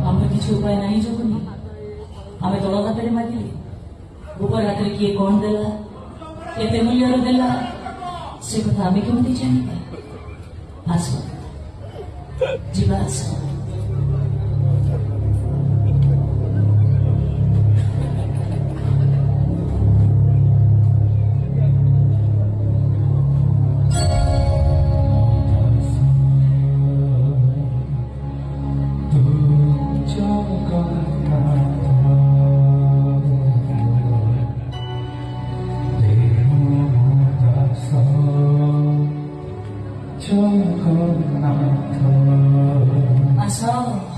আমরা কিছু উপায় নাই যখনই আমি ତଳ ହାତରେ ମାଗିଲି ଉପର ହାତରେ କିଏ କଣ ଦେଲା କେତେ ମୂଲ୍ୟର ଦେଲା ସେ କଥା ଆମେ କେମିତି ଜାଣିବା? ଆସ ଯିବା ଆସ। Asal